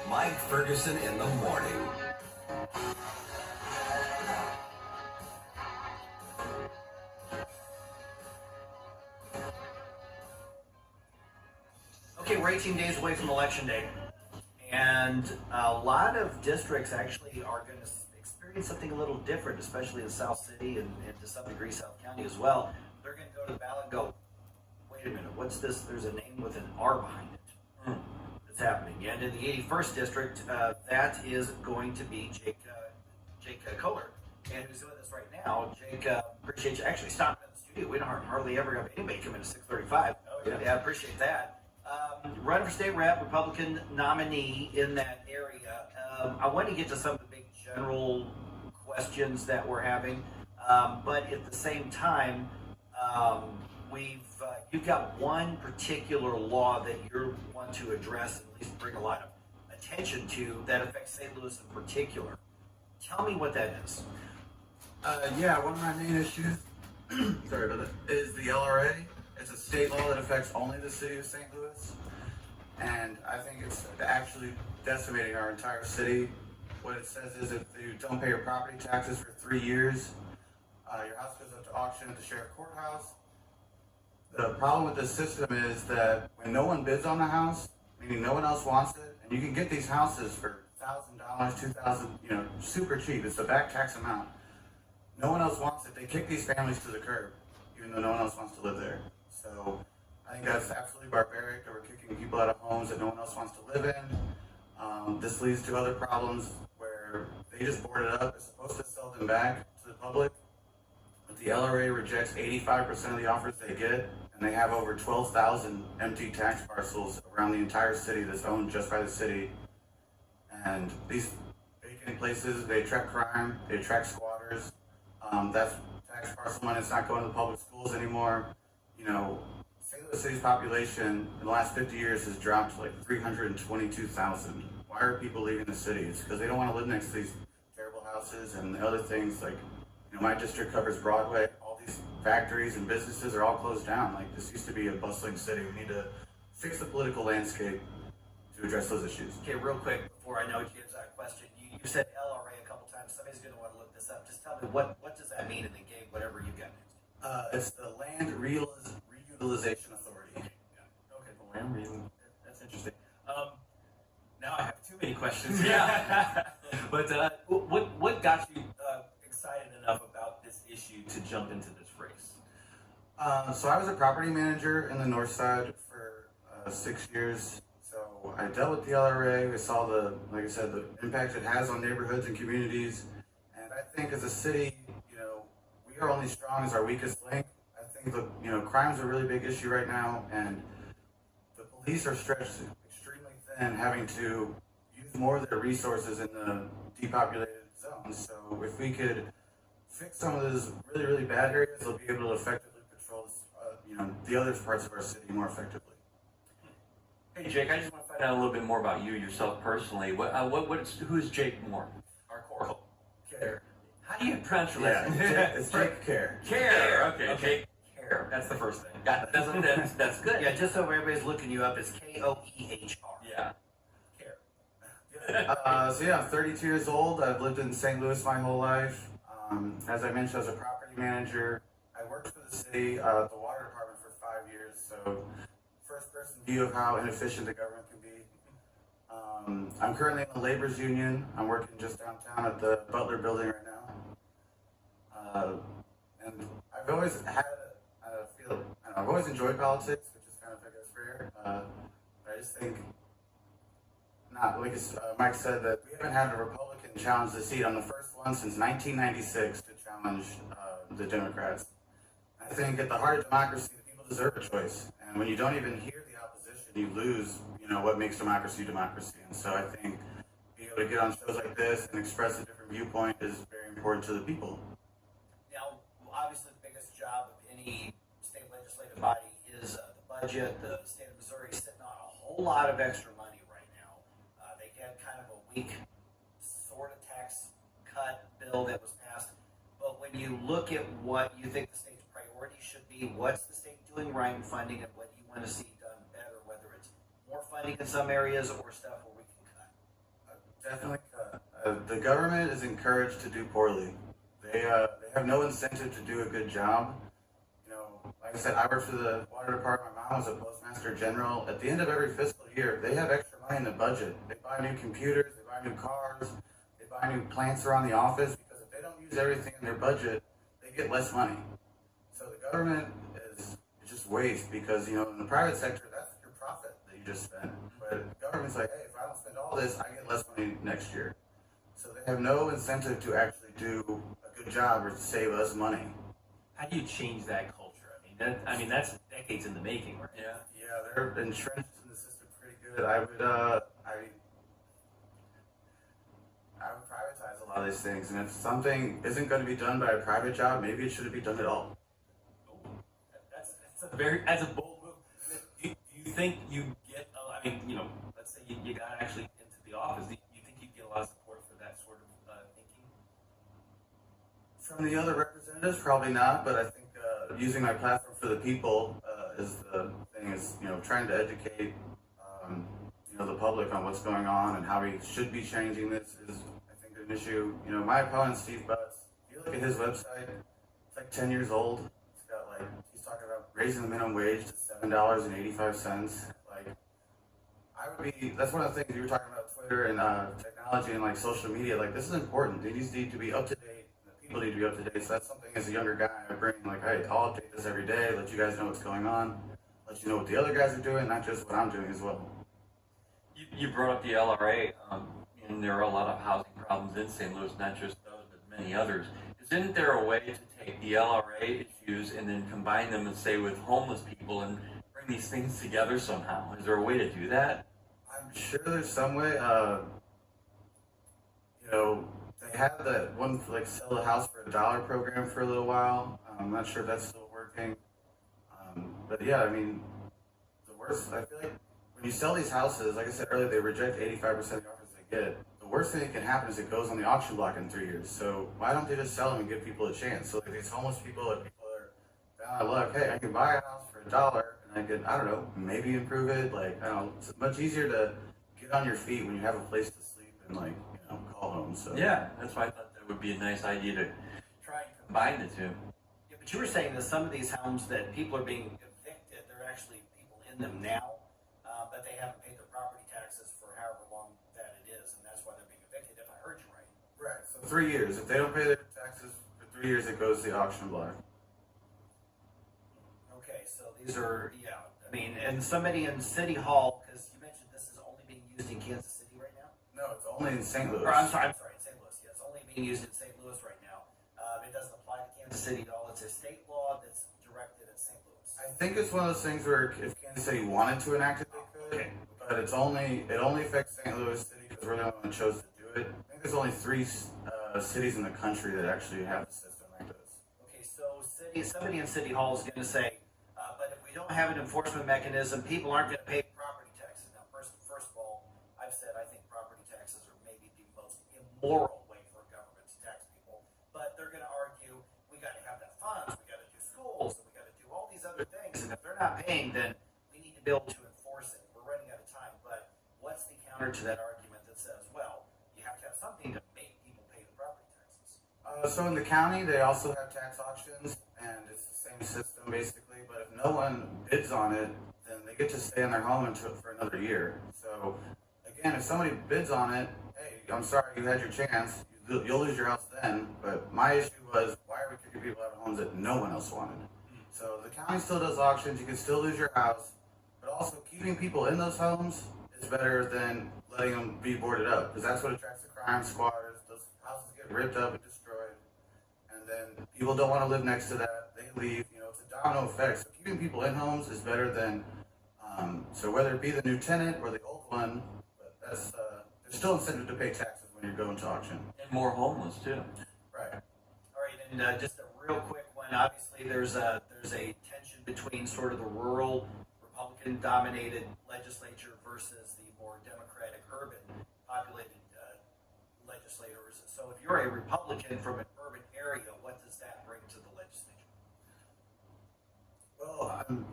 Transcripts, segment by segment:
Mike Ferguson in the morning. Okay, we're 18 days away from Election Day, and a lot of districts actually are going to experience something a little different, especially in South City and to some degree South County as well. They're going to go to the ballot and go, wait a minute, what's this? There's a name with an R behind it. That's happening. And in the 81st district, that is going to be Jake Kohler. And who's with us right now. Jake, appreciate you actually stopping in the studio. We don't hardly ever have anybody come in at 6:35. Oh, yeah. Yeah, I appreciate that. Running for state rep, Republican nominee in that area. I want to get to some of the big general questions that we're having, but at the same time, you've got one particular law that you want to address and at least bring a lot of attention to that affects St. Louis in particular. Tell me what that is. One of my main issues, sorry about that, is the LRA. It's a state law that affects only the city of St. Louis, and I think it's actually decimating our entire city. What it says is if you don't pay your property taxes for 3 years, your house goes up to auction at the sheriff courthouse. The problem with this system is that when no one bids on the house, meaning no one else wants it, and you can get these houses for $1,000, $2,000, super cheap. It's the back tax amount. No one else wants it. They kick these families to the curb, even though no one else wants to live there. So I think that's absolutely barbaric that we're kicking people out of homes that no one else wants to live in. This leads to other problems where they just board it up. It's supposed to sell them back to the public, but the LRA rejects 85% of the offers they get, and they have over 12,000 empty tax parcels around the entire city that's owned just by the city. And these vacant places, they attract crime, they attract squatters. That's tax parcel money. It's not going to the public schools anymore. St. Louis City's population in the last 50 years has dropped to like 322,000. Why are people leaving the city? It's because they don't want to live next to these terrible houses and the other things. Like, my district covers Broadway. All these factories and businesses are all closed down. Like, this used to be a bustling city. We need to fix the political landscape to address those issues. Okay, real quick, before I know you answer that question, you said LRA a couple times. Somebody's going to want to look this up. Just tell me, what does that mean, and then Gabe, whatever you got next. It's the Land Reutilization Authority. Okay, the land reason. That's interesting. Now I have too many questions. But what got you excited enough about this issue to jump into this race? So I was a property manager in the north side for 6 years. So I dealt with the LRA. I saw like I said, the impact it has on neighborhoods and communities. And I think as a city, we are only strong as our weakest link. I think that, crime's a really big issue right now, and the police are stretched extremely thin, having to use more of their resources in the depopulated zones. So if we could fix some of those really, really bad areas, they'll be able to effectively patrol, the other parts of our city more effectively. Hey Jake, I just want to find out a little bit more about you yourself personally. Who is Jake Moore? Our core. Care. How do you pronounce your last name? It's Jake Care. Care. Okay. Jake Care. That's the first thing. That's good. Yeah, just so everybody's looking you up, it's Koehr. Yeah. Care. I'm 32 years old. I've lived in St. Louis my whole life. As I mentioned, I was a property manager. I worked for the city, the water department for 5 years. So first-person view of how inefficient the government can be. I'm currently in the labor's union. I'm working just downtown at the Butler building right now. And I've always had I've always enjoyed politics, which is kind of, I guess, rare. I just think, Mike said, that we haven't had a Republican challenge the seat. I'm the first one since 1996 to challenge the Democrats. I think at the heart of democracy, the people deserve a choice. And when you don't even hear the opposition, you lose, what makes democracy democracy. And so I think being able to get on shows like this and express a different viewpoint is very important to the people. Now, obviously, the biggest job of any state legislative body is the budget. The state of Missouri is sitting on a whole lot of extra money right now. They had kind of a weak sort of tax cut bill that was passed. But when you look at what you think the state's priority should be, what's the state doing right in funding, and what do you want to see done better, whether it's more funding in some areas or stuff where we can cut? Definitely cut. The government is encouraged to do poorly. They have no incentive to do a good job. You know, like I said, I work for the water department. My mom was a postmaster general. At the end of every fiscal year, they have extra money in the budget. They buy new computers, they buy new cars, they buy new plants around the office because if they don't use everything in their budget, they get less money. So the government is just waste because, you know, in the private sector, that's your profit that you just spent. But the government's like, hey, if I don't spend all this, I get less money next year. So they have no incentive to actually do a good job or to save us money. How do you change that culture? I mean, that's decades in the making, right? Yeah, they're entrenched in the system pretty good. I would privatize a lot of these things, and if something isn't going to be done by a private job, maybe it shouldn't be done at all. That's a bold move. Do you think you get? I mean, you know, let's say you got actually into the office. Do you think you get a lot of support for that sort of thinking? From the other representatives, probably not, but I think using my platform for the people is the thing. Is, you know, trying to educate you know, the public on what's going on and how we should be changing this is, I think, an issue. You know, my opponent, Steve Butts, if you look at his website, it's like 10 years old. It's got like, he's talking about raising the minimum wage to $7.85. Like, I would be, that's one of the things you were talking about, Twitter and technology and like social media. Like, this is important. These need to be up to date. People need to be up to date. So that's something as a younger guy I bring, like, hey, I'll update this every day, let you guys know what's going on, let you know what the other guys are doing, not just what I'm doing as well. You brought up the LRA, and there are a lot of housing problems in St. Louis, not just those, but many others. Isn't there a way to take the LRA issues and then combine them and say with homeless people and bring these things together somehow? Is there a way to do that? I'm sure there's some way. You know, they had that one, like, sell the house for $1 program for a little while. I'm not sure if that's still working. But yeah, I mean, the worst, I feel like when you sell these houses, like I said earlier, they reject 85% of the offers they get. The worst thing that can happen is it goes on the auction block in 3 years. So why don't they just sell them and give people a chance? So like these homeless people, or people that are down on luck, hey, I can buy a house for $1 and I can, I don't know, maybe improve it. Like, I don't know, it's much easier to get on your feet when you have a place to sleep and, like, you know, call home. So Yeah, that's why I thought that would be a nice idea to try and combine the two. Yeah, but you were saying that some of these homes that people are being evicted, there are actually people in them now, but they haven't paid their property taxes for however long that it is, and that's why they're being evicted, if I heard you right. right, so 3 years. If they don't pay their taxes for 3 years, it goes to the auction block. Okay, so these are, yeah, I mean, and somebody in City Hall, because you mentioned this is only being used in Kansas City right now? No, it's only in St. Louis. Or, I'm sorry, in St. Louis, yeah, it's only being used in St. Louis right now. It doesn't apply to Kansas City at all. It's a state law that's directed at St. Louis. I think it's one of those things where if Kansas City wanted to enact it, they could. Okay. But it only affects St. Louis City because we're the only one that chose to do it. I think there's only 3 cities in the country that actually have a system like this. Okay, so somebody in City Hall is going to say, but if we don't have an enforcement mechanism, people aren't going to pay property taxes. Now, first of all, I've said I think property taxes are maybe the most immoral way for a government to tax people. But they're going to argue, we got to have that funds, we got to do schools, and we got to do all these other things. And if they're not paying, then we need to be able to enforce it. We're running out of time. But what's the counter to that argument that says, well, you have to have something to make people pay the property taxes? So in the county, they also have tax auctions, and it's the same system basically. But if no one bids on it, then they get to stay in their home for another year. So again, if somebody bids on it, hey, I'm sorry, you had your chance. You'll lose your house then. But my issue was, why are we kicking people out of homes that no one else wanted? So the county still does auctions. You can still lose your house, but also keeping people in those homes is better than letting them be boarded up, because that's what attracts the crime squatters. Those houses get ripped up and destroyed, and then people don't want to live next to that. They leave. You know, it's a domino effect. So keeping people in homes is better than. So whether it be the new tenant or the old one, but that's there's still incentive to pay taxes when you're going to auction. And more homeless too. Right. All right, and just a real quick one. Obviously, there's a tension between sort of the rural Republican-dominated legislature versus the more Democratic, urban populated legislators. So, if you're a Republican from an urban area, what does that bring to the legislature? Well, I'm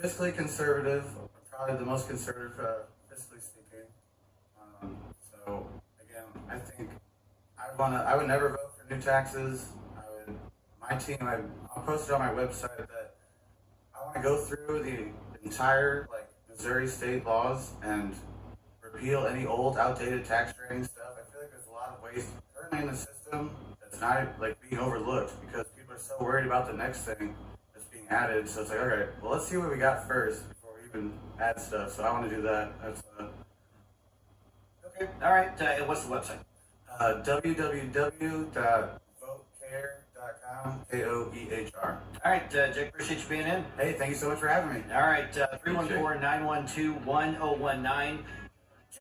fiscally conservative. I'm probably the most conservative, fiscally speaking. So again, I would never vote for new taxes. I'll post it on my website that I want to go through the entire like Missouri state laws and repeal any old, outdated tax grading stuff. I feel like there's a lot of waste currently in the system that's not like being overlooked because people are so worried about the next thing that's being added. So it's like, okay, well, let's see what we got first before we even add stuff. So I want to do that. That's Okay. All right. And what's the website? www.votecare.com, Koehr. All right, Jake, appreciate you being in. Hey, thank you so much for having me. All right, 314-912-1019.